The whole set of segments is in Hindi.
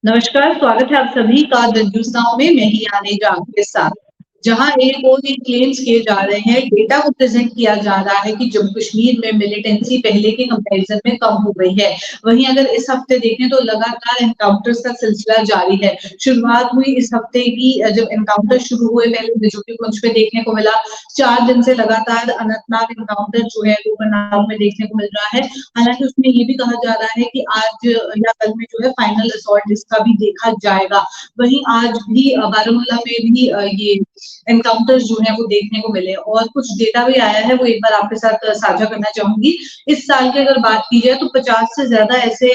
नमस्कार, स्वागत है आप सभी का द न्यूज़ नाउ में। मैं ही आनेजा आपके साथ। जहाँ एक ओर ये क्लेम्स किए जा रहे हैं, डेटा को प्रेज़ेंट किया जा रहा है कि जम्मू कश्मीर में मिलिटेंसी पहले के कंपैरिज़न में कम हो गई है। वहीं अगर इस हफ्ते देखें तो लगातार एनकाउंटर्स का सिलसिला जारी है। शुरुआत हुई इस हफ्ते की जब एनकाउंटर शुरू हुए पहले बिजोकीगंज पे देखने को मिला। 4 दिन से लगातार अनंतनाग एनकाउंटर जो है वो करनाल में देखने को मिल रहा है। हालाँकि उसमें ये भी कहा जा रहा है कि आज या कल में जो है फाइनल असॉल्ट इसका भी देखा जाएगा। वहीं आज भी बारामूला में भी ये एनकाउंटर्स जो हैं वो देखने को मिले और कुछ डेटा भी आया है वो एक बार आपके साथ साझा करना चाहूँगी। इस साल की अगर बात की जाए तो 50 से ज़्यादा ऐसे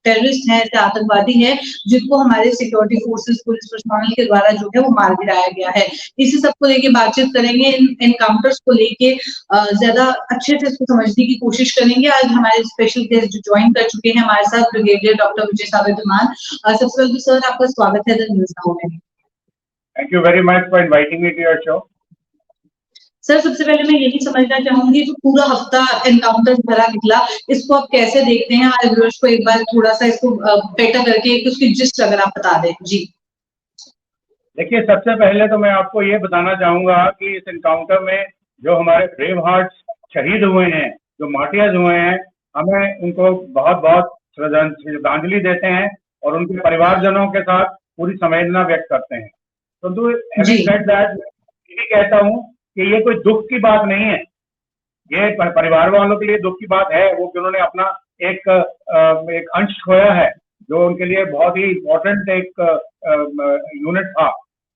टेररिस्ट हैं, ऐसे आतंकवादी हैं जिनको हमारे सिक्योरिटी फोर्सेस, पुलिस प्रशासन के द्वारा जो है वो मार गिराया गया है। इसी सब को लेके बातचीत करेंगे, इन एनकाउंटर्स को लेके ज़्यादा अच्छे से इसको समझने की कोशिश करेंगे। आज हमारे स्पेशल गेस्ट जो जॉइन कर चुके हैं हमारे साथ ब्रिगेडियर डॉक्टर विजय सागर धीमान। सबसे पहले तो सर आपका स्वागत है द न्यूज़ नाउ में। Thank you very much for inviting me to your show. Sir सबसे पहले मैं यही समझना चाहूँगी जो पूरा हफ्ता एनकाउंटर भरा निकला, इसको आप कैसे देखते हैं? हमारे व्यूअर्स को एक बार थोड़ा-सा इसको बेटर करके एक उसकी जिस्ट अगर आप बता दें। जी। देखिए, सबसे पहले तो मैं आपको ये बताना चाहूँगा कि इस एनकाउंटर में जो हमारे ब्रेव हार्ट्स शहीद हुए हैं, जो मार्टियर्स हुए हैं, हमें उनको बहुत-बहुत श्रद्धांजलि देते हैं और उनके परिवारजनों के साथ पूरी संवेदना व्यक्त करते हैं। परंतु हैविंग सेड दैट, मैं यही कहता हूँ कि ये कोई दुःख की बात नहीं है। ये परिवार वालों के लिए दुःख की बात है वो कि उन्होंने अपना एक अंश खोया है, जो उनके लिए बहुत ही इम्पोर्टेंट एक यूनिट था।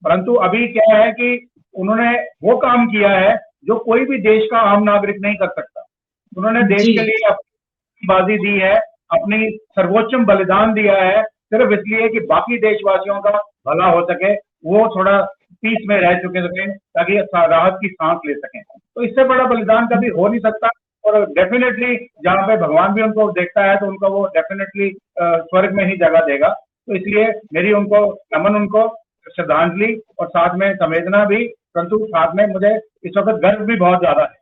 परंतु अभी क्या है कि उन्होंने वो काम किया है जो कोई भी देश का आम नागरिक नहीं कर सकता। उन्होंने देश के लिए अपनी बाजी दी है, अपनी सर्वोच्चम बलिदान दिया है, सिर्फ इसलिए कि बाकी देशवासियों का भला हो सके, वो थोड़ा पीस में रह चुके सकें ताकि राहत की सांस ले सकें। तो इससे बड़ा बलिदान कभी हो नहीं सकता और डेफिनेटली जहाँ पे भगवान भी उनको देखता है तो उनको वो डेफिनेटली स्वर्ग में ही जगह देगा। तो इसलिए मेरी उनको नमन, उनको श्रद्धांजलि और साथ में संवेदना भी, परंतु साथ में मुझे इस वक्त गर्व भी बहुत ज्यादा है।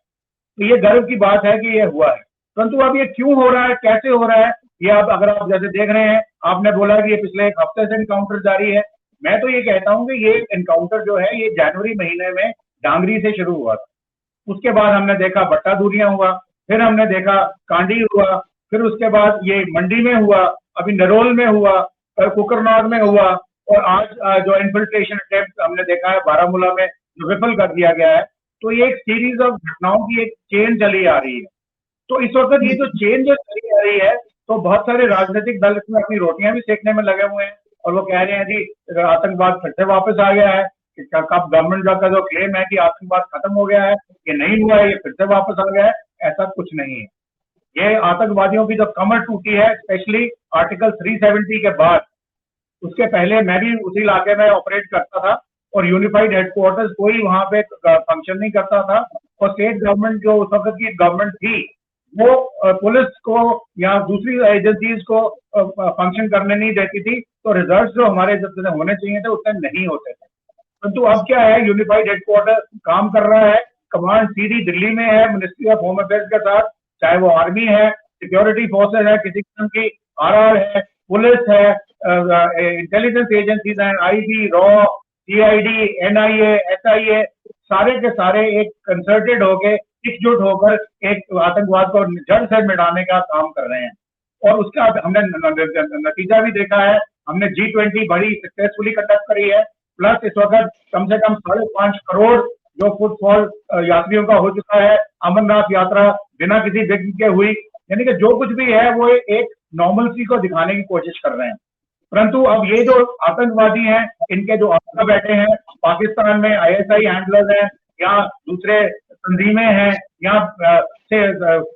तो ये गर्व की बात है कि ये हुआ है। परंतु अब ये क्यों हो रहा है, कैसे हो रहा है, ये अब अगर आप जैसे देख रहे हैं, आपने बोला कि ये पिछले एक हफ्ते से एनकाउंटर जारी है। मैं तो ये कहता हूँ कि ये एनकाउंटर जो है ये जनवरी महीने में डांगरी से शुरू हुआ था। उसके बाद हमने देखा बट्टा दूरियां हुआ, फिर हमने देखा कांडी हुआ, फिर उसके बाद ये मंडी में हुआ, अभी नरोल में हुआ, कुकरनाग में हुआ और आज जो इन्फिल्ट्रेशन अटेम्प्ट हमने देखा है बारामूला में जो विफल कर दिया गया है। तो ये एक सीरीज ऑफ घटनाओं की एक चेन चली आ रही है। तो इस वक्त ये जो चेन जो चली आ रही है तो बहुत सारे राजनीतिक दल इसमें अपनी रोटियां भी सेकने में लगे हुए हैं और वो कह रहे हैं जी आतंकवाद फिर से वापस आ गया है। कब गवर्नमेंट का जो क्लेम है कि आतंकवाद खत्म हो गया है, ये नहीं हुआ है, ये फिर से वापस आ गया है, ऐसा कुछ नहीं है। ये आतंकवादियों की जो कमर टूटी है, स्पेशली आर्टिकल 370 के बाद। उसके पहले मैं भी उसी इलाके में ऑपरेट करता था और यूनिफाइड हेडक्वार्टर्स कोई वहां पे फंक्शन नहीं करता था और स्टेट गवर्नमेंट जो उस वक्त की गवर्नमेंट थी वो पुलिस को या दूसरी एजेंसीज को फंक्शन करने नहीं देती थी। तो रिजल्ट्स जो हमारे जितने होने चाहिए थे उतने नहीं होते थे। परंतु अब क्या है, यूनिफाइड हेडक्वार्टर काम कर रहा है, कमांड सीधी दिल्ली में है मिनिस्ट्री ऑफ होम अफेयर्स के साथ, चाहे वो आर्मी है, सिक्योरिटी फोर्सेज है किसी किस्म की, आरआर है, पुलिस है, इंटेलिजेंस एजेंसीज हैं, IB, raw, CID, NIA, SIA, सारे के सारे एक कंसर्टेड होके एकजुट होकर एक आतंकवाद को जड़ से मिटाने का काम कर रहे हैं। और उसका हमने नतीजा भी देखा है। हमने G20 बड़ी सक्सेसफुली कंडक्ट करी है, प्लस इस वक्त कम से कम 5.5 करोड़ जो फुटफॉल यात्रियों का हो चुका है। अमरनाथ यात्रा बिना किसी विघ्न के हुई, यानी कि जो कुछ भी है वो एक नॉर्मलसी को दिखाने की कोशिश कर रहे हैं। परंतु अब ये जो आतंकवादी हैं, इनके जो आका बैठे हैं पाकिस्तान में, आईएसआई हैंडलर्स हैं या दूसरे तंजीमें हैं या से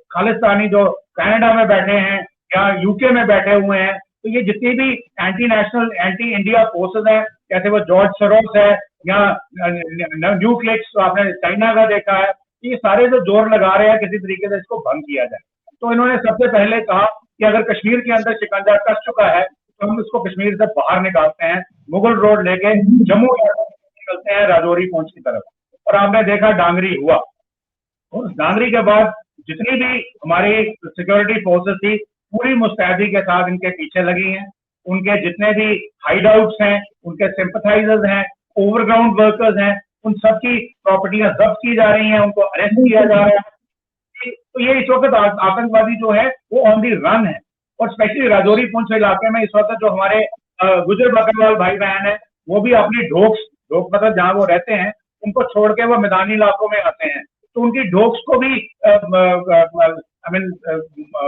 खालिस्तानी जो कनाडा में बैठे हैं या यूके में बैठे हुए हैं, तो ये जितनी भी anti national, anti India forces हैं, जैसे वो जॉर्ज सोरोस है या न्यूक्लिक्स आपने चाइना का देखा है, ये सारे जो जोर लगा रहे हैं किसी तरीके से इसको भंग किया जाए। तो इन्होंने सबसे पहले कहा कि अगर कश्मीर के अंदर शिकंजा कस चुका है तो हम इसको कश्मीर से बाहर निकालते हैं, मुगल रोड लेके जम्मू निकलते हैं राजौरी पहुंच की तरफ। और आपने देखा डांगरी हुआ, और डांगरी के बाद जितनी भी हमारी सिक्योरिटी फोर्सेस थी पूरी मुस्तैदी के साथ इनके पीछे लगी हैं। उनके जितने भी हाइड आउट्स हैं, उनके सिंपथाइजर्स हैं, ओवरग्राउंड वर्कर्स हैं, उन सब की प्रॉपर्टियां जब्त की जा रही हैं, उनको अरेस्ट किया जा रहा है। तो ये इस वक्त आतंकवादी जो है वो ऑन दी रन है। और स्पेशली राजौरी पुंछ इलाके में इस वक्त जो हमारे गुजर बकरवाल भाई बहन है, वो भी अपनी ढोक मतलब जहां वो रहते हैं उनको छोड़ के वो मैदानी इलाकों में आते हैं, तो उनकी ढोक्स को भी आई मीन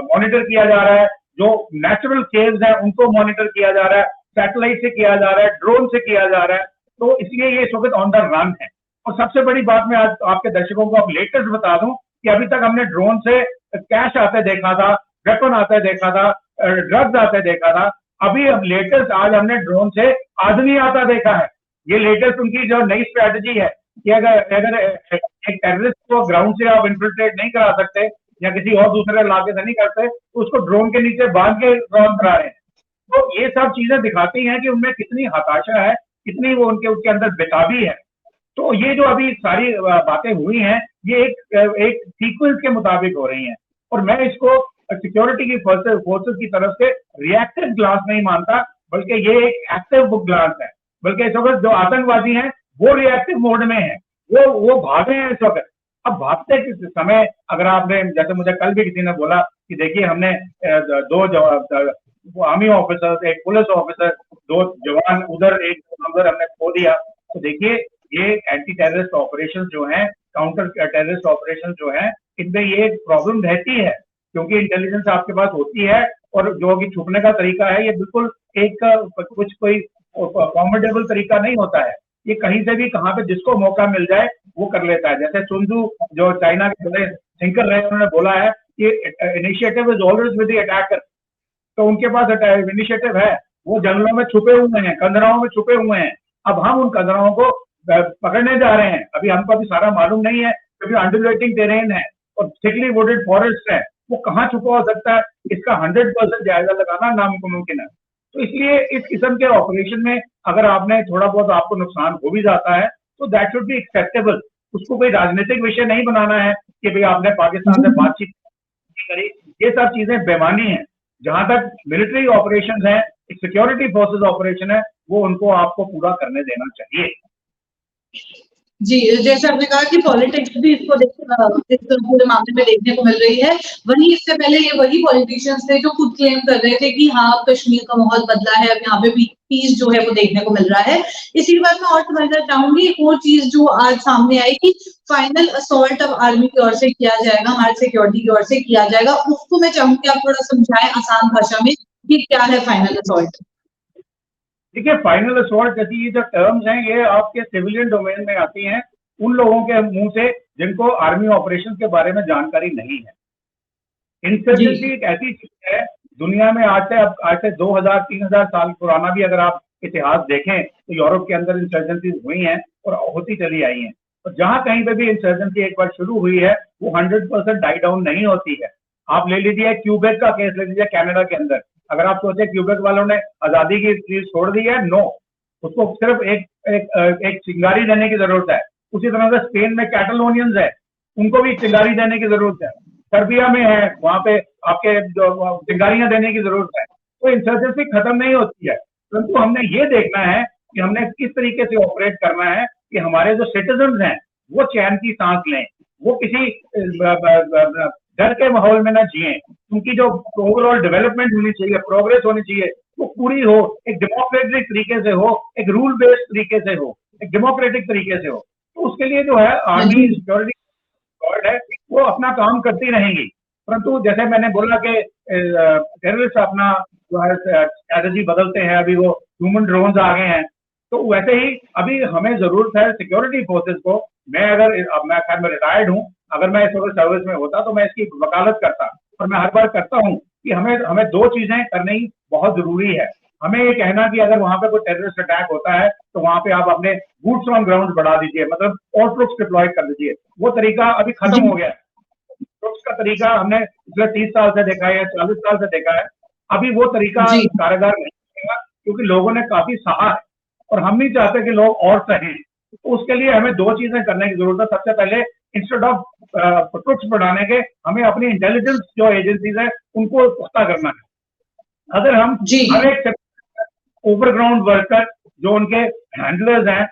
मॉनिटर किया जा रहा है। जो नेचुरल केव्स हैं उनको मॉनिटर किया जा रहा है, सैटेलाइट से किया जा रहा है, ड्रोन से किया जा रहा है। तो इसलिए ये इस वक्त ऑन द रन है। और सबसे बड़ी बात मैं आज आपके दर्शकों को अब लेटेस्ट बता दूं कि अभी तक हमने ड्रोन से कैश आते देखा था, वेपन आते देखा था, ड्रग्स आते देखा था। अभी अब लेटेस्ट आज हमने ड्रोन से आदमी आता देखा है। ये लेटेस्ट उनकी जो नई स्ट्रैटेजी है कि अगर एक टेररिस्ट को ग्राउंड से आप इन्फिल्ट्रेट नहीं करा सकते या किसी और दूसरे इलाके से नहीं करते, तो उसको ड्रोन के नीचे बांध के रन करा रहे हैं। तो ये सब चीजें दिखाती हैं कि उनमें कितनी हताशा है, कितनी वो उनके अंदर बेताबी है। तो ये जो अभी सारी बातें हुई हैं, ये एक सीक्वेंस के मुताबिक हो रही हैं। और मैं इसको सिक्योरिटी की फोर्सेस की तरफ से रिएक्टिव ग्लांस नहीं मानता, बल्कि ये एक एक्टिव ग्लांस है। बल्कि इस वक्त जो आतंकवादी हैं वो रिएक्टिव मोड में है, वो भागे हैं इस वक्त। अब भागते किस समय, अगर आपने, जैसे मुझे कल भी किसी ने बोला कि देखिए हमने दो आर्मी ऑफिसर्स, एक पुलिस ऑफिसर, 2 जवान उधर, एक उधर हमने खो दिया। तो देखिए ये एंटी टेररिस्ट ऑपरेशन जो है, काउंटर टेररिस्ट ऑपरेशन जो है, इनमें ये प्रॉब्लम रहती है क्योंकि इंटेलिजेंस आपके पास होती है और जो कि छुपने का तरीका है ये बिल्कुल एक कुछ कोई फॉर्मेडेबल तरीका नहीं होता है। ये कहीं से भी कहाँ पे जिसको मौका मिल जाए वो कर लेता है। जैसे सुनजू जो चाइना के बड़े थिंकर रहे, उन्होंने बोला है कि initiative is always with the attacker. तो उनके पास इनिशिएटिव है, वो जंगलों में छुपे हुए हैं, कंदराओं में छुपे हुए हैं। अब हम उन कंदराओं को पकड़ने जा रहे हैं। अभी हमको अभी सारा मालूम नहीं है क्योंकि अंडरलेटिंग टेरेन है और थिकली वुडेड फॉरेस्ट है, वो कहाँ छुपा हो सकता है, इसका 100% जायजा लगाना नामुमकिन है। तो इसलिए इस किस्म के ऑपरेशन में अगर आपने थोड़ा बहुत आपको नुकसान हो भी जाता है तो दैट शुड बी एक्सेप्टेबल। उसको कोई राजनीतिक विषय नहीं बनाना है कि भाई आपने पाकिस्तान से बातचीत करी। ये सब चीजें बेमानी है। जहां तक मिलिट्री ऑपरेशन है, सिक्योरिटी फोर्सेस ऑपरेशन है, वो उनको आपको पूरा करने देना चाहिए। जी, जैसे आपने कहा कि पॉलिटिक्स भी इसको इस पूरे मामले में देखने को मिल रही है। वहीं इससे पहले ये वही पॉलिटिशियंस थे जो खुद क्लेम कर रहे थे कि हाँ, कश्मीर का माहौल बदला है, अब यहाँ पे भी पीस जो है वो देखने को मिल रहा है। इसी बात में और समझना चाहूंगी, एक और चीज जो आज सामने आई कि फाइनल असॉल्ट अब आर्मी की ओर से किया जाएगा, हमारे सिक्योरिटी की ओर से किया जाएगा। उसको मैं चाहूंगी आप थोड़ा समझाएं आसान भाषा में कि क्या है फाइनल असॉल्ट। देखिए, फाइनल असॉल्ट जैसी ये जो टर्म्स हैं ये आपके सिविलियन डोमेन में आती हैं उन लोगों के मुंह से जिनको आर्मी ऑपरेशन के बारे में जानकारी नहीं है। इंसर्जेंसी एक ऐसी चीज है दुनिया में आज से 2000-3000 साल पुराना भी अगर आप इतिहास देखें तो यूरोप के अंदर इंसर्जेंसी हुई हैं और होती चली आई हैं। और जहां कहीं पे भी इंसर्जेंसी एक बार शुरू हुई है वो 100% डाई डाउन नहीं होती है। आप ले लीजिए क्यूबेक का केस, ले लीजिए कनाडा के अंदर। अगर आप सोचे क्यूबेक वालों ने आजादी की चीज छोड़ दी है, नो, उसको सिर्फ एक चिंगारी देने की जरूरत है। उसी तरह से स्पेन में कैटलोनियंस है, उनको भी चिंगारी देने की जरूरत है। सर्बिया में है, वहां पे आपके चिंगारियां देने की जरूरत है। तो इंसर्जेंसी खत्म नहीं होती है, परंतु हमने ये देखना है कि हमने किस तरीके से ऑपरेट करना है कि हमारे जो सिटीजन हैं वो चैन की सांस लें, वो किसी डर के माहौल में ना जिए। उनकी जो ओवरऑल डेवलपमेंट होनी चाहिए, प्रोग्रेस होनी चाहिए, वो पूरी हो, एक डेमोक्रेटिक तरीके से हो, एक रूल बेस्ड तरीके से हो, एक डेमोक्रेटिक तरीके से हो। तो उसके लिए जो है आर्मी सिक्योरिटी गार्ड है वो अपना काम करती रहेंगी। परंतु जैसे मैंने बोला कि टेररिस्ट अपना जो है स्ट्रैटेजी बदलते हैं, अभी वो ह्यूमन ड्रोन्स आ गए हैं। तो वैसे ही अभी हमें जरूरत है सिक्योरिटी फोर्सेस को। मैं खैर मैं रिटायर्ड हूँ, अगर मैं इस वक्त सर्विस में होता तो मैं इसकी वकालत करता और मैं हर बार करता हूँ कि हमें 2 चीजें करनी बहुत जरूरी है। हमें ये कहना कि अगर वहां पे कोई टेररिस्ट अटैक होता है तो वहां पे आप अपने बूट्स ऑन ग्राउंड बढ़ा दीजिए, मतलब और ट्रुप्स डिप्लॉय कर दीजिए। वो तरीका अभी खत्म हो गया है। ट्रुप्स का तरीका हमने पिछले 30 साल से देखा है, 40 साल से देखा है। अभी वो तरीका कारगर नहीं होगा क्योंकि लोगों ने काफी सहा है और हम नहीं चाहते कि लोग और सहें। तो उसके लिए हमें 2 चीजें करने की जरूरत है। सबसे पहले इंस्टेड ऑफ ट्रुप्स बढ़ाने के, हमें अपनी इंटेलिजेंस जो एजेंसीज है उनको पुख्ता करना है। अगर हम हर एक ओवरग्राउंड वर्कर जो उनके हैंडलर्स हैं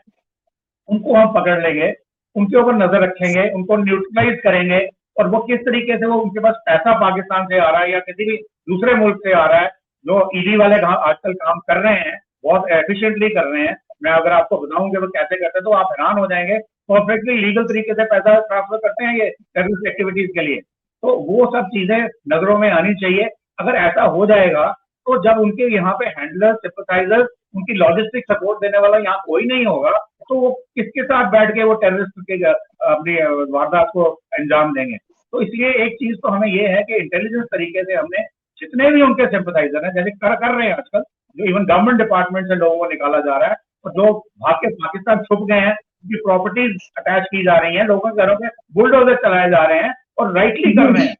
उनको हम पकड़ लेंगे, उनके ऊपर नजर रखेंगे, उनको न्यूट्रलाइज करेंगे और वो किस तरीके से वो उनके पास पैसा पाकिस्तान से आ रहा है या किसी भी दूसरे मुल्क से आ रहा है। जो ईडी वाले आजकल काम कर रहे हैं बहुत एफिशिएंटली कर रहे हैं। मैं अगर आपको बताऊं कि वो कैसे करते हैं तो आप हैरान हो जाएंगे। परफेक्टली लीगल तरीके से पैसा ट्रांसफर करते हैं ये टेररिस्ट एक्टिविटीज के लिए। तो वो सब चीजें नजरों में आनी चाहिए। अगर ऐसा हो जाएगा तो जब उनके यहाँ पे हैंडलर सिंपथाइजर उनकी लॉजिस्टिक सपोर्ट देने वाला यहाँ कोई नहीं होगा तो वो किसके साथ बैठ के वो टेररिस्ट के अपनी वारदात को अंजाम देंगे। तो इसलिए एक चीज तो हमें ये है कि इंटेलिजेंस तरीके से हमने जितने भी उनके सिंपथाइजर हैं जैसे कर रहे हैं आजकल, जो इवन गवर्नमेंट डिपार्टमेंट से लोगों को निकाला जा रहा है और जो भाग के पाकिस्तान छुप गए हैं उनकी प्रॉपर्टीज अटैच की जा रही है, लोगों के घरों में बुलडोजर चलाए जा रहे हैं और राइटली कर रहे हैं।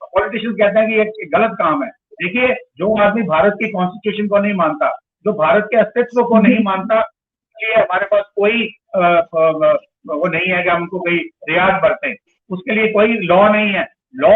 पॉलिटिशियन कहते हैं कि ये गलत काम है। देखिए, जो आदमी भारत की कॉन्स्टिट्यूशन को नहीं मानता, जो भारत के अस्तित्व को नहीं मानता, ये हमारे पास कोई वो नहीं है कि हम उनको कोई रियाज बरतें, उसके लिए कोई लॉ नहीं है। लॉ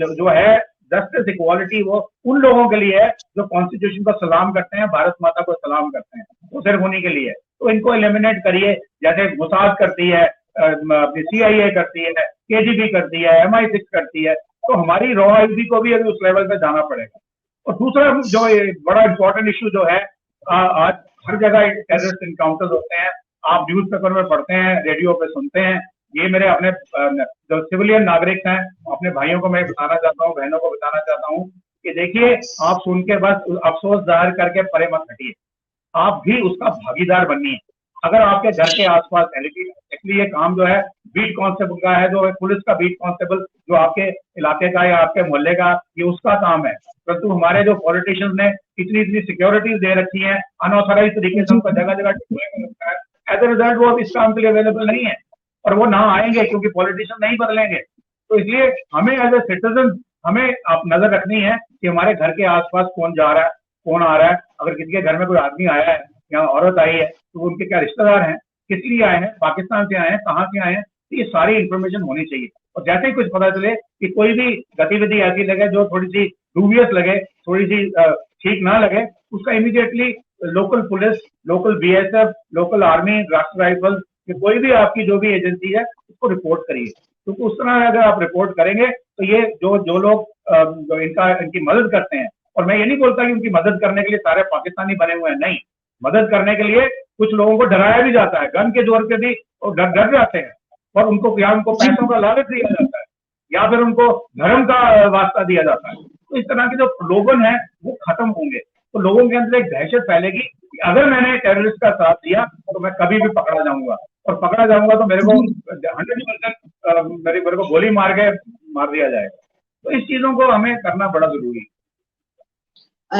जो है जस्टिस इक्वालिटी वो उन लोगों के लिए है जो कॉन्स्टिट्यूशन को सलाम करते हैं, भारत माता को सलाम करते हैं, वो सिर्फ उन्हीं के लिए। तो इनको एलिमिनेट करिए, जैसे मोसाद करती है, अपनी CIA करती है, KGB करती है, MI6 करती है, तो हमारी रॉ आईजी को भी अभी उस लेवल पे जाना पड़ेगा। और दूसरा जो बड़ा इंपॉर्टेंट इश्यू जो है, आज हर जगह टेररिस्ट इनकाउंटर्स होते हैं, आप न्यूज़पेपर में पढ़ते हैं, रेडियो पे सुनते हैं। ये मेरे अपने जो सिविलियन नागरिक हैं अपने भाइयों को मैं बताना चाहता हूँ, बहनों को बताना चाहता हूँ कि देखिए, आप सुन के बस अफसोस जाहिर करके परे मत हटिए, आप भी उसका भागीदार बनिए। अगर आपके घर के आसपास एक्चुअली ये काम जो है बीट कांस्टेबल का है, जो पुलिस का बीट कांस्टेबल जो आपके इलाके का या आपके मोहल्ले का, ये उसका काम है। परंतु हमारे जो पॉलिटिशियंस ने इतनी सिक्योरिटीज दे रखी है अनऑथराइज तरीके से, उनको जगह जगह डिप्लॉय कर रखा है, एज ए रिजल्ट वो अब इस काम के लिए अवेलेबल नहीं है और वो ना आएंगे क्योंकि पॉलिटिशियन नहीं बदलेंगे। तो इसलिए हमें एज ए सिटीजन हमें आप नजर रखनी है कि हमारे घर के आसपास कौन जा रहा है, कौन आ रहा है। अगर किसी के घर में कोई आदमी आया है या औरत आई है तो उनके क्या रिश्तेदार हैं, किस लिए आए हैं, पाकिस्तान से आए हैं, कहाँ से आए हैं, तो ये सारी इंफॉर्मेशन होनी चाहिए। और जैसे ही कुछ पता चले कि कोई भी गतिविधि ऐसी लगे जो थोड़ी सी डूबियस लगे, थोड़ी सी ठीक ना लगे, उसका immediately local police, local BSF, local army, राष्ट्रीय राइफल, कोई भी आपकी जो भी एजेंसी है उसको रिपोर्ट करिए। क्योंकि उस तरह अगर आप रिपोर्ट करेंगे तो ये जो लोग जो इनकी मदद करते हैं, और मैं ये नहीं बोलता कि उनकी मदद करने के लिए सारे पाकिस्तानी बने हुए हैं, नहीं, मदद करने के लिए कुछ लोगों को डराया भी जाता है, गन के जोर पे भी डर जाते हैं और उनको पैसों का लालच दिया जाता है या फिर उनको धर्म का वास्ता दिया जाता है। तो इस तरह के जो प्रलोभन है वो खत्म होंगे, तो लोगों के अंदर एक दहशत फैलेगी कि अगर मैंने टेररिस्ट का साथ दिया तो मैं कभी भी पकड़ा जाऊंगा, और पकड़ा जाऊंगा तो मेरे को 100% मेरे को गोली मार दिया जाएगा। तो इस चीजों को हमें करना बड़ा जरूरी है।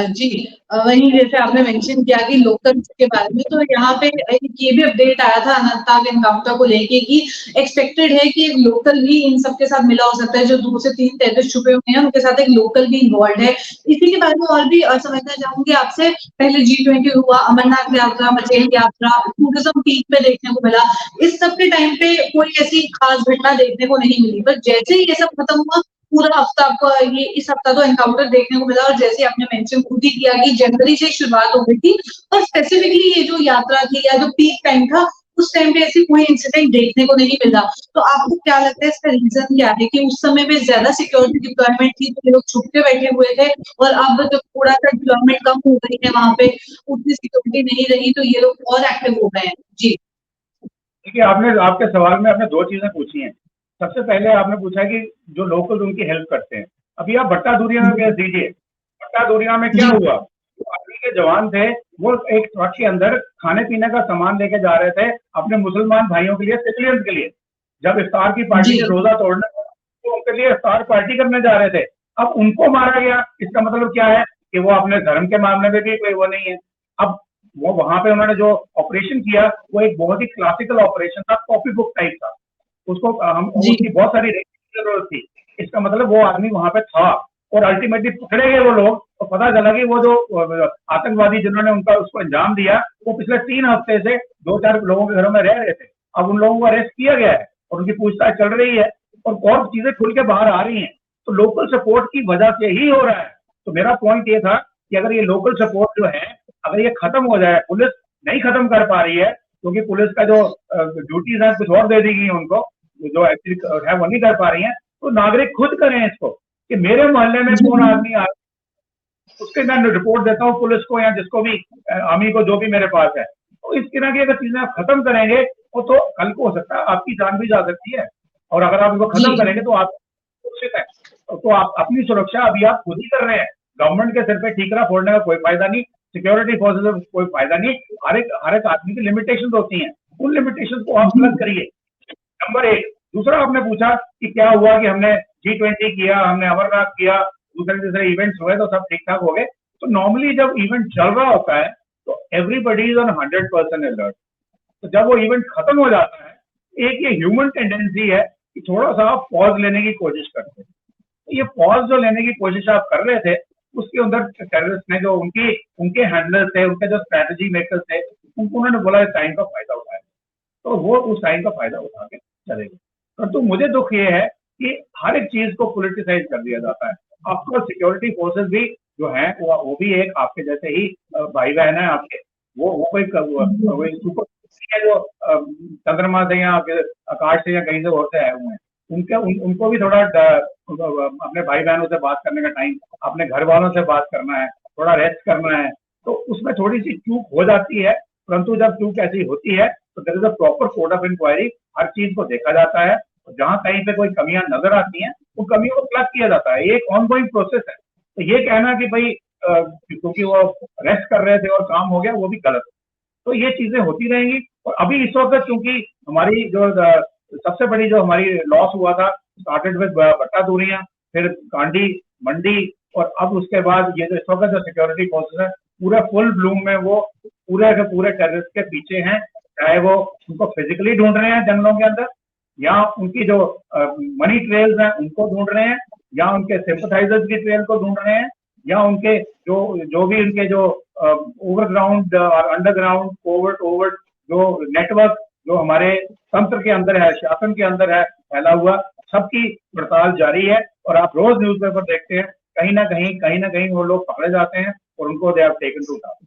जी, वही जैसे आपने मेंशन किया कि लोकल के बारे में, तो यहाँ पे एक ये भी अपडेट आया था अनंतनाग एनकाउंटर को लेके कि एक्सपेक्टेड है कि एक लोकल भी इन सब के साथ मिला हो सकता है, जो 2 से 3 टेररिस्ट छुपे हुए हैं उनके साथ एक लोकल भी इन्वॉल्व है। इसी के बारे में और भी समझना चाहूंगी आपसे। पहले G20 हुआ, अमरनाथ यात्रा, मचेल यात्रा, टूरिज्म पीक पे देखने को मिला। इस सब के टाइम पे कोई ऐसी खास घटना देखने को नहीं मिली, पर जैसे ही ये सब खत्म हुआ, पूरा हफ्ता आपको ये इस हफ्ता तो एनकाउंटर देखने को मिला। और जैसे आपने मेंशन खुद ही किया कि जनवरी से शुरुआत हो गई थी, और स्पेसिफिकली ये जो यात्रा थी या जो पीक टाइम था उस टाइम पे ऐसी कोई इंसिडेंट देखने को नहीं मिला। तो आपको क्या लगता है इसका रीजन क्या है कि उस समय में ज्यादा सिक्योरिटी डिप्लॉयमेंट थी तो लोग छुप के बैठे हुए थे, और अब जब थोड़ा सा डिप्लॉयमेंट कम हो गई है वहां पे उतनी सिक्योरिटी नहीं रही तो ये लोग और एक्टिव हो गए हैं? जी देखिए, आपके सवाल में आपने 2 चीजें पूछी हैं। सबसे पहले आपने पूछा कि जो लोकल उनकी हेल्प करते हैं। अभी आप भट्टा दूरिया में केस दीजिए, भट्टा दूरिया में क्या हुआ, जो आर्मी के जवान थे वो एक ट्रक के अंदर खाने पीने का सामान लेके जा रहे थे अपने मुसलमान भाइयों के लिए, सिविलियंस के लिए। जब इफ्तार की पार्टी से रोजा तोड़ने तो उनके लिए इफ्तार पार्टी करने जा रहे थे, अब उनको मारा गया। इसका मतलब क्या है कि वो अपने धर्म के मामले में भी कोई वो नहीं है। अब वो वहां पे उन्होंने जो ऑपरेशन किया वो एक बहुत ही क्लासिकल ऑपरेशन था, कॉपी बुक टाइप था। उसको उसकी बहुत सारी जरूरत थी। इसका मतलब वो आदमी वहां पे था और अल्टीमेटली पकड़े गए वो लोग, तो पता चला कि वो जो आतंकवादी जिन्होंने उसको अंजाम दिया वो पिछले 3 हफ्ते से 2-4 लोगों के घरों में रह रहे थे। अब उन लोगों को अरेस्ट किया गया है और उनकी पूछताछ चल रही है और चीजें खुल के बाहर आ रही हैं। तो लोकल सपोर्ट की वजह से ही हो रहा है। तो मेरा पॉइंट ये था कि अगर ये लोकल सपोर्ट जो है अगर ये खत्म हो जाए, पुलिस नहीं खत्म कर पा रही है क्योंकि पुलिस का जो ड्यूटीज है कुछ और दे दी गई उनको, जो एक्चुअली है वो नहीं कर पा रही है, तो नागरिक खुद करें इसको कि मेरे मोहल्ले में कौन आदमी आ, उसके मैं रिपोर्ट देता हूँ पुलिस को या जिसको भी, आर्मी को, जो भी मेरे पास है। तो इस तरह की अगर चीजें आप खत्म करेंगे वो तो कल को हो सकता है आपकी जान भी जा सकती है, और अगर आप इनको खत्म करेंगे तो आप सुरक्षित है। तो आप अपनी सुरक्षा अभी आप खुद ही कर रहे हैं। गवर्नमेंट के सिर पे ठीकरा फोड़ने का कोई फायदा नहीं, सिक्योरिटी फोर्सेज में कोई फायदा नहीं। हर एक आदमी की लिमिटेशन होती हैं, उन लिमिटेशन को आप प्लग करिए, नंबर एक। दूसरा, आपने पूछा कि क्या हुआ कि हमने G20 किया, हमने अमरनाथ किया, दूसरे तीसरे इवेंट्स हुए तो सब ठीक ठाक हो गए। तो नॉर्मली जब इवेंट चल रहा होता है तो एवरीबडी इज ऑन 100% अलर्ट। तो जब वो इवेंट खत्म हो जाता है, एक ये ह्यूमन टेंडेंसी है कि थोड़ा सा आप पॉज लेने की कोशिश करते हैं। तो ये पॉज जो लेने की कोशिश आप कर रहे थे, उसके अंदर टेररिस्ट ने जो उनके हैंडलर्स थे, उनके जो स्ट्रैटेजी मेकर्स थे, उन्होंने बोला इस टाइम का फायदा उठाया, तो वो उस टाइम का फायदा उठा के चले गए। परंतु मुझे दुख ये है कि हर एक चीज को पोलिटिसाइज कर दिया जाता है। आपको सिक्योरिटी फोर्सेस भी जो है वो भी एक आपके जैसे ही भाई बहन है आपके, वो कोई सुपर है जो चंद्रमा से या आकाश से या कहीं से होते आए हुए हैं, उनको भी थोड़ा अपने भाई बहनों से बात करने का टाइम, अपने घर वालों से बात करना है, थोड़ा रेस्ट करना है। तो उसमें थोड़ी सी चूक हो जाती है, परंतु जब चूक ऐसी होती है तो there is a proper code of inquiry, हर चीज को देखा जाता है, और जहां कहीं पे कोई कमियां नजर आती हैं उन कमियों को प्लग किया जाता है। ये एक ऑनगोइंग प्रोसेस है। तो ये कहना कि भाई क्योंकि वो रेस्ट कर रहे थे और काम हो गया, वो भी गलत है। तो ये चीजें होती रहेंगी। और अभी इस वक्त क्योंकि हमारी जो सबसे बड़ी जो हमारी लॉस हुआ था, स्टार्टेड विद बट्टा दूरियां, फिर कांडी, मंडी, और अब उसके बाद ये जो इस वक्त जो सिक्योरिटी फोर्सेस है पूरे फुल ब्लूम में, वो पूरे के पूरे टेररिस्ट के पीछे हैं, चाहे वो उनको फिजिकली ढूंढ रहे हैं जंगलों के अंदर, या उनकी जो मनी ट्रेल्स हैं उनको ढूंढ रहे हैं, या उनके सिंपथाइजर्स की ट्रेल को ढूंढ रहे हैं, या उनके जो भी उनके जो ओवरग्राउंड और अंडरग्राउंड ओवर्ट जो नेटवर्क जो हमारे तंत्र के अंदर है, शासन के अंदर है फैला हुआ, सबकी पड़ताल जारी है। और आप रोज न्यूज़पेपर देखते हैं, कहीं ना कहीं वो लोग पकड़े जाते हैं और उनको they have taken to task.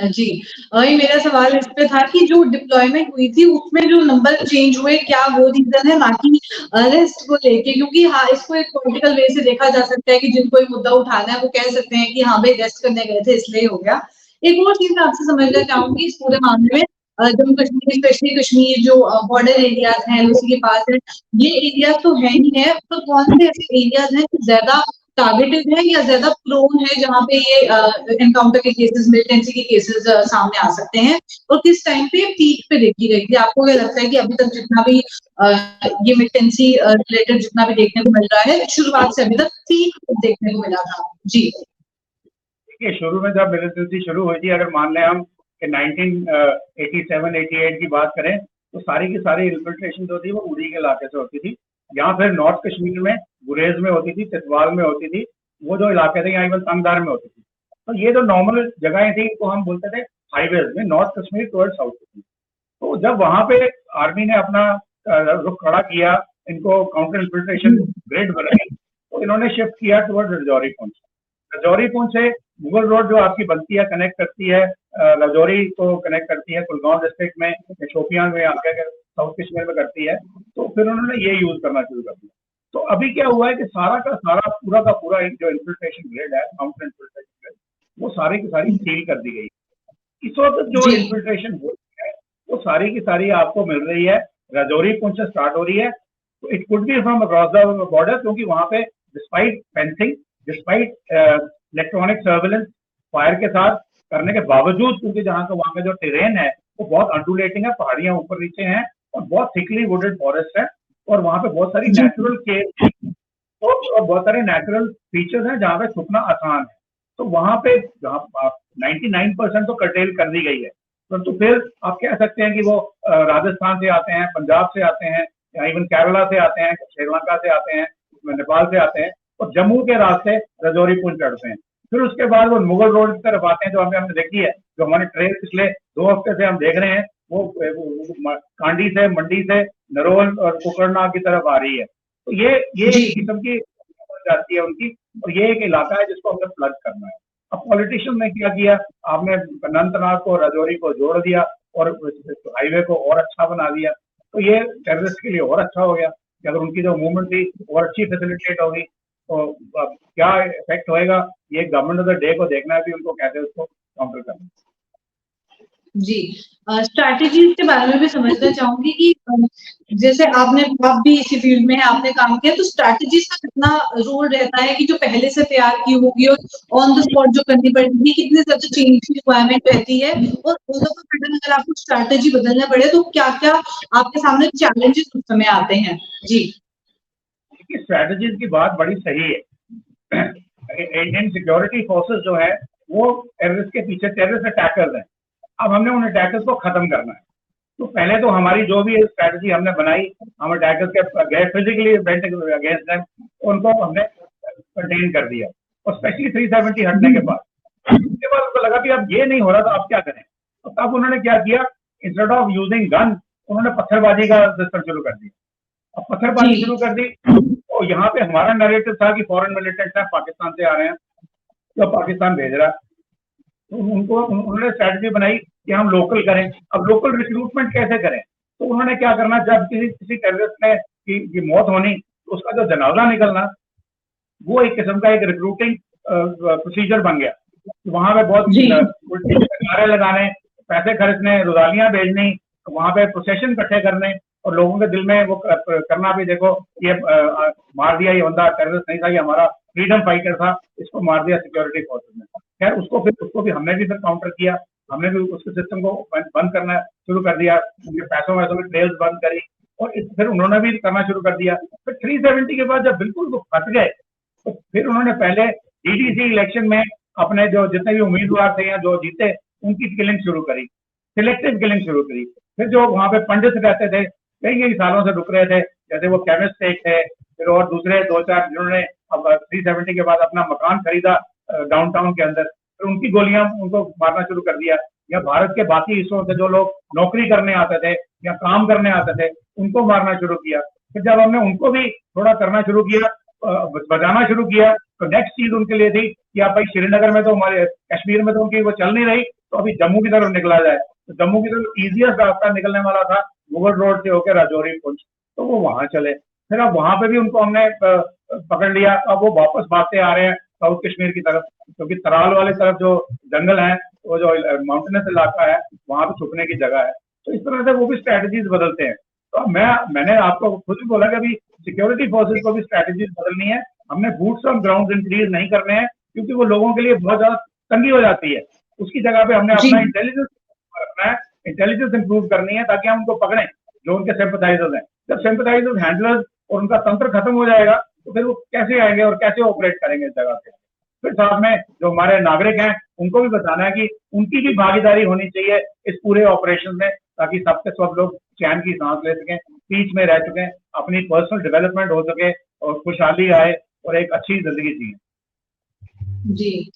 जी, वही मेरा सवाल इस पे था कि जो डिप्लॉयमेंट हुई थी उसमें जो नंबर चेंज हुए, क्या वो रीजन है, ना कि अरेस्ट को लेके? क्योंकि हाँ, इसको एक पॉलिटिकल वे से देखा जा सकता है कि जिनको ये मुद्दा उठाना है वो कह सकते हैं कि हाँ भाई रेस्ट करने गए थे इसलिए हो गया। एक और चीज मैं आपसे समझना चाहूंगी इस पूरे मामले में, जम्मू कश्मीर, स्पेशली कश्मीर जो बॉर्डर एरियाज हैं, उसी के पास है, ये एरिया तो है ही है, तो कौन से ऐसे एरियाज हैं जो ज्यादा टारगेटेड है या ज्यादा प्रोन है जहाँ पे ये एनकाउंटर के केसेस, मिलिटेंसी के केसेस सामने आ सकते हैं, और किस टाइम पे पीक पे देखी गई थी? आपको क्या लगता है कि अभी तक जितना भी ये मिलिटेंसी रिलेटेड जितना भी देखने को मिल रहा है, शुरुआत से अभी तक पीक देखने को मिला था? जी देखिए, शुरू में जब मिलिटेंसी शुरू हुई थी, अगर मान लें हम कि 1987-88 की बात करें, तो सारी की सारी इन्फिल्ट्रेशन जो थी वो उड़ी के इलाके से होती थी, या फिर नॉर्थ कश्मीर में गुरेज में होती थी, चितवाल में होती थी, वो जो इलाके थे, यहाँ इवन तंगदार में होती थी। तो ये जो नॉर्मल जगहें थी इनको हम बोलते थे हाईवेज में, north Kashmir toward south Kashmir. तो जब वहां पे आर्मी ने अपना रुख खड़ा किया, इनको काउंटर इन्फिल्ट्रेशन ग्रेड बनाई, तो इन्होंने शिफ्ट किया टुवर्ड रजौरी पुंछ। रजौरी पुंछ से मुगल रोड जो आपकी बनती है, कनेक्ट करती है रजौरी को, कनेक्ट करती है कुलगांव डिस्ट्रिक्ट में, शोपियां में आके साउथ कश्मीर में करती है। तो फिर उन्होंने ये यूज करना शुरू कर दिया। तो अभी क्या हुआ है कि सारा का सारा पूरा का पूरा जो इन्फिल्ट्रेशन ग्रेड है, काउंटर इन्फिल्ट्रेशन ग्रेड, वो सारी की सारी सील कर दी गई। इस वक्त जो इन्फिल्ट्रेशन हो रही है वो सारी की सारी आपको मिल रही है रजौरी पुंछ से स्टार्ट हो रही है। तो it could be from across the border, क्योंकि वहां पे despite fencing, despite electronic surveillance fire के साथ करने के बावजूद, क्योंकि जहाँ का वहाँ का जो टेरेन है वो बहुत अंडुलेटिंग है, पहाड़ियां ऊपर नीचे हैं और बहुत थिकली वुडेड फॉरेस्ट है, और वहाँ पे बहुत सारी नेचुरल केव और बहुत सारे नेचुरल फीचर्स हैं जहाँ पे छुपना आसान है। तो वहाँ पे जहाँ 99% तो कर्टेल कर दी गई है, परंतु फिर आप कह सकते हैं कि वो राजस्थान से आते हैं, पंजाब से आते हैं, या इवन केरला से आते हैं, श्रीलंका से आते हैं, नेपाल से आते हैं, और जम्मू के रास्ते रजौरी पुंछ चढ़ते हैं। फिर उसके बाद वो मुगल रोड की तरफ आते हैं, जो हमने देखी है, जो हमारी ट्रेन पिछले 2 हफ्ते से हम देख रहे हैं, वो कांडी से, मंडी से, नरोल और कुकरनाग की तरफ आ रही है। तो ये एक किस्म की जाती है उनकी, और ये एक इलाका है जिसको हमें फ्लड करना है। अब पॉलिटिशियन ने क्या किया, आपने अनंतनाग को राजौरी को जोड़ दिया और हाईवे को और अच्छा बना दिया, तो ये टेररिस्ट के लिए और अच्छा हो गया कि अगर उनकी जो मूवमेंट थी और अच्छी फैसिलिटेट होगी तो अब क्या इफेक्ट होएगा, ये गवर्नमेंट ऑफ द डे को देखना है कि उनको कैसे उसको काउंटर करना है। जी, स्ट्रैटेजीज के बारे में भी समझना चाहूंगी कि जैसे आप भी इसी फील्ड में है, आपने काम किया, तो स्ट्रैटेजीज का कितना रोल रहता है कि जो पहले से तैयार की होगी और ऑन द स्पॉट जो करनी पड़ेगी, कितनी ज्यादा चेंज की रिक्वायरमेंट रहती है, और ऑल ऑफ अ सडन अगर आपको स्ट्रैटेजी बदलना पड़े तो क्या क्या आपके सामने चैलेंजेस उस समय आते हैं? जी, स्ट्रैटेजीज की बात बड़ी सही है। इंडियन सिक्योरिटी फोर्सेस जो है वो टेररिस्ट के पीछे, टेररिस्ट अटैकर्स हैं, अब हमने उन अटैकर्स को खत्म करना है। तो पहले तो हमारी जो भी स्ट्रैटेजी हमने बनाई, हम अटैकर्स के गए फिजिकली अगेंस्ट देम, उनको हमने कंटेन कर दिया, और स्पेशली 370 हटने के बाद, उसके बाद उनको लगा कि अब ये नहीं हो रहा तो अब क्या करें, तो तब उन्होंने क्या किया, इंस्टेड ऑफ यूजिंग गन उन्होंने पत्थरबाजी का सिस्टम शुरू कर दिया। अब पत्थरबाजी जी, शुरू कर दी, और यहाँ पे हमारा नैरेटिव था कि फॉरेन मिलिटेंट्स हैं, पाकिस्तान से आ रहे हैं, तो पाकिस्तान भेज रहा है, तो उन्होंने स्ट्रैटेजी बनाई कि हम लोकल करें। अब लोकल रिक्रूटमेंट कैसे करें, तो उन्होंने क्या करना, जब किसी टेररिस्ट ने की मौत होनी, तो उसका जो जनाजा निकलना, वो एक किस्म का एक रिक्रूटिंग प्रोसीजर बन गया। वहां पे बहुत जी, नारे लगाने, पैसे खर्चने, रुदालियां भेजनी, तो वहां पे प्रोसेशन इकट्ठे करने, और लोगों के दिल में वो करना भी, देखो ये मार दिया, ये बंदा टेररिस्ट नहीं था, ये हमारा फ्रीडम फाइटर था, इसको मार दिया सिक्योरिटी फोर्सेस ने। खैर उसको भी हमने भी फिर काउंटर किया, हमने भी उसके सिस्टम को बंद करना शुरू कर दिया, उनके पैसों वैसों की ट्रेल्स बंद करी, और फिर उन्होंने भी करना शुरू कर दिया। फिर 370 के बाद जब बिल्कुल वो फंस गए, तो फिर उन्होंने पहले डीडीसी इलेक्शन में अपने जो जितने भी उम्मीदवार थे या जो जीते, उनकी किलिंग शुरू करी, सिलेक्टिव किलिंग शुरू करी। फिर जो वहां पे पंडित रहते थे, कई सालों से रुक रहे थे, जैसे वो केमिस्ट एक थे, फिर और दूसरे दो चार जिन्होंने अब 370 के बाद अपना मकान खरीदा डाउनटाउन के अंदर, फिर उनकी गोलियां उनको मारना शुरू कर दिया। या भारत के बाकी हिस्सों से जो लोग नौकरी करने आते थे या काम करने आते थे, उनको मारना शुरू किया। फिर जब हमने उनको भी थोड़ा करना शुरू किया, बजाना शुरू किया, तो नेक्स्ट चीज उनके लिए थी कि आप भाई श्रीनगर में तो हमारे कश्मीर में तो उनकी वो चल नहीं रही, तो अभी जम्मू की तरफ निकला जाए। तो जम्मू की तरफ इजिएस्ट रास्ता निकलने वाला था मुगल रोड से होकर राजौरी पुंछ, तो वो वहां चले। फिर अब वहां पे भी उनको हमने पकड़ लिया, अब वो वापस भागते आ रहे हैं साउथ कश्मीर की तरफ, क्योंकि तराल वाली तरफ जो जंगल है, वो जो माउंटेनस इलाका है, वहां पे छुपने की जगह है। तो इस तरह से वो भी स्ट्रैटेजीज बदलते हैं। तो मैंने आपको खुद भी बोला कि अभी सिक्योरिटी फोर्सेज को भी स्ट्रैटेजीज बदलनी है, हमने बूट्स ऑन ग्राउंड इंक्रीज नहीं करने हैं, क्योंकि वो लोगों के लिए बहुत ज्यादा तंगी हो जाती है। उसकी जगह पे हमने जी, अपना इंटेलिजेंस रखना है, इंटेलिजेंस इंप्रूव करनी है, ताकि हम उनको पकड़ें जो उनके सिंपथाइजर्स हैं। जब सिंपथाइजर्स, हैंडलर्स और उनका तंत्र खत्म हो जाएगा, तो फिर वो कैसे आएंगे और कैसे ऑपरेट करेंगे इस जगह पे। फिर साथ में जो हमारे नागरिक हैं, उनको भी बताना है कि उनकी भी भागीदारी होनी चाहिए इस पूरे ऑपरेशन में, ताकि सबके सब लोग चैन की सांस ले सकें, पीच में रह सकें, अपनी पर्सनल डेवलपमेंट हो सके और खुशहाली आए और एक अच्छी जिंदगी जिए। जी।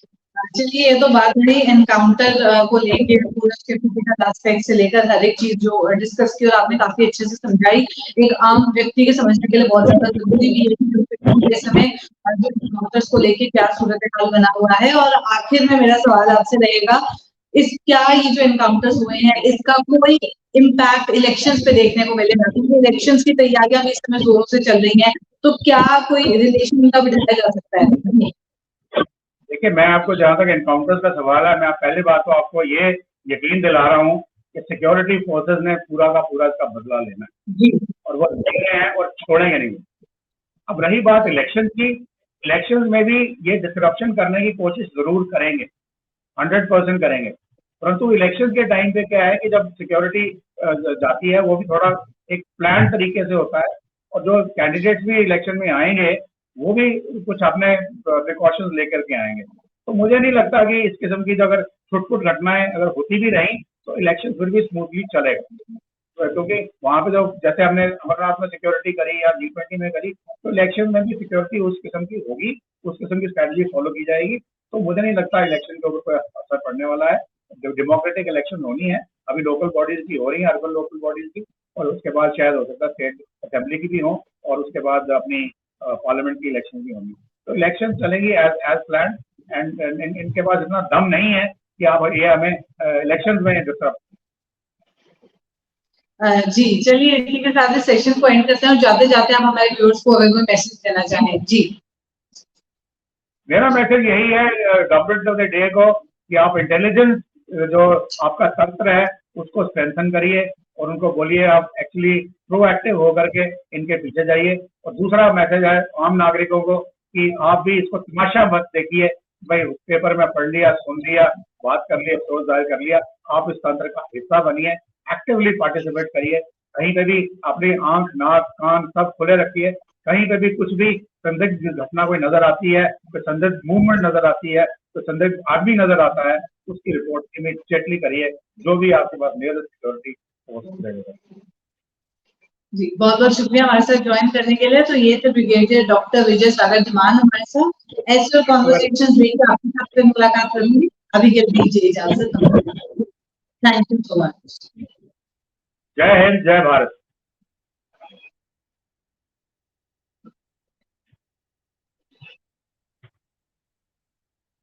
चलिए, ये तो बात रही एनकाउंटर को लेके, पूरा फिजिकल एस्पेक्ट से लेकर हर एक चीज जो डिस्कस की, और आपने काफी अच्छे से समझाई। एक आम व्यक्ति के समझने के लिए बहुत ज्यादा जरूरी भी है कि इस समय जो एनकाउंटर्स को लेके क्या सूरत हाल बना हुआ है। और आखिर में मेरा सवाल आपसे रहेगा, क्या ये जो एनकाउंटर्स हुए हैं, इसका कोई इम्पैक्ट इलेक्शंस पे देखने को मिलेगा? क्योंकि इलेक्शंस की तैयारियां भी इस समय जोरों से चल रही हैं, तो क्या कोई रिलेशन इनका बिठाया जा सकता है? देखिए, मैं आपको जहां तक एनकाउंटर्स का सवाल है, मैं पहली बात तो आपको ये यकीन दिला रहा हूँ कि सिक्योरिटी फोर्सेज ने पूरा का पूरा इसका बदला लेना है, जी, और वो ले रहे हैं और छोड़ेंगे नहीं। अब रही बात इलेक्शन की, इलेक्शन में भी ये डिसरप्शन करने की कोशिश जरूर करेंगे, 100% करेंगे। परंतु इलेक्शन के टाइम पे क्या है कि जब सिक्योरिटी जाती है, वो भी थोड़ा एक प्लान तरीके से होता है, और जो कैंडिडेट्स भी इलेक्शन में आएंगे, वो भी कुछ अपने प्रिकॉशंस लेकर के आएंगे। तो मुझे नहीं लगता कि इस किस्म की जो अगर छुटपुट घटनाएं अगर होती भी रही, तो इलेक्शन फिर भी स्मूथली चलेगा। क्योंकि वहां पे जो जैसे हमने अमरनाथ में सिक्योरिटी करी या G20 में करी, तो इलेक्शन में भी सिक्योरिटी उस किस्म की होगी, उस किस्म की स्ट्रैटेजी फॉलो की जाएगी। तो मुझे नहीं लगता इलेक्शन के ऊपर कोई असर पड़ने वाला है। जो डेमोक्रेटिक इलेक्शन होनी है, अभी लोकल बॉडीज की हो रही है, अर्बन लोकल बॉडीज की, और उसके बाद शायद हो सकता है स्टेट असेंबली की भी हो, और उसके बाद अपनी पार्लियामेंट की इलेक्शन भी होंगी। तो इलेक्शन चलेंगी एज प्लान, एंड इनके पास इतना दम नहीं है कि आप ये हमें इलेक्शंस में डिस्टर्ब। जी चलिए इसी के साथ इस सेशन को एंड करते हैं और जाते जाते हम हमारे व्यूअर्स को अगर कोई मैसेज देना चाहें। जी मेरा मैसेज यही है गवर्नमेंट ऑफ द डे को कि आप इंटेलिजेंस जो आपका तंत्र है उसको स्ट्रेंथन करिए और उनको बोलिए आप एक्चुअली प्रोएक्टिव होकर के इनके पीछे जाइए। और दूसरा मैसेज है आम नागरिकों को कि आप भी इसको तमाशा मत देखिए, भाई पेपर में पढ़ लिया, सुन लिया, बात कर लिया, अफसोस जाहिर कर लिया, आप इस तंत्र का हिस्सा बनिए, एक्टिवली पार्टिसिपेट करिए। कहीं पे भी अपनी आंख नाक कान सब खुले रखिए, कहीं पे भी कुछ भी संदिग्ध घटना कोई नजर आती है, कोई संदिग्ध मूवमेंट नजर आती है, तो संदिग्ध आदमी नजर आता है, उसकी रिपोर्ट इमीडिएटली करिए, जो भी आपके पास नियर सिक्योरिटी फोर्स। जी बहुत बहुत शुक्रिया हमारे साथ ज्वाइन करने के लिए। तो ये थे ब्रिगेडियर डॉक्टर विजय सागर धीमान हमारे साथ। ऐसे कॉन्वर्सेशन लेकर आपके साथ फिर मुलाकात करूंगी। अभी के लिए दीजिए इजाजत। Thank you so much. जय हिंद, जय भारत।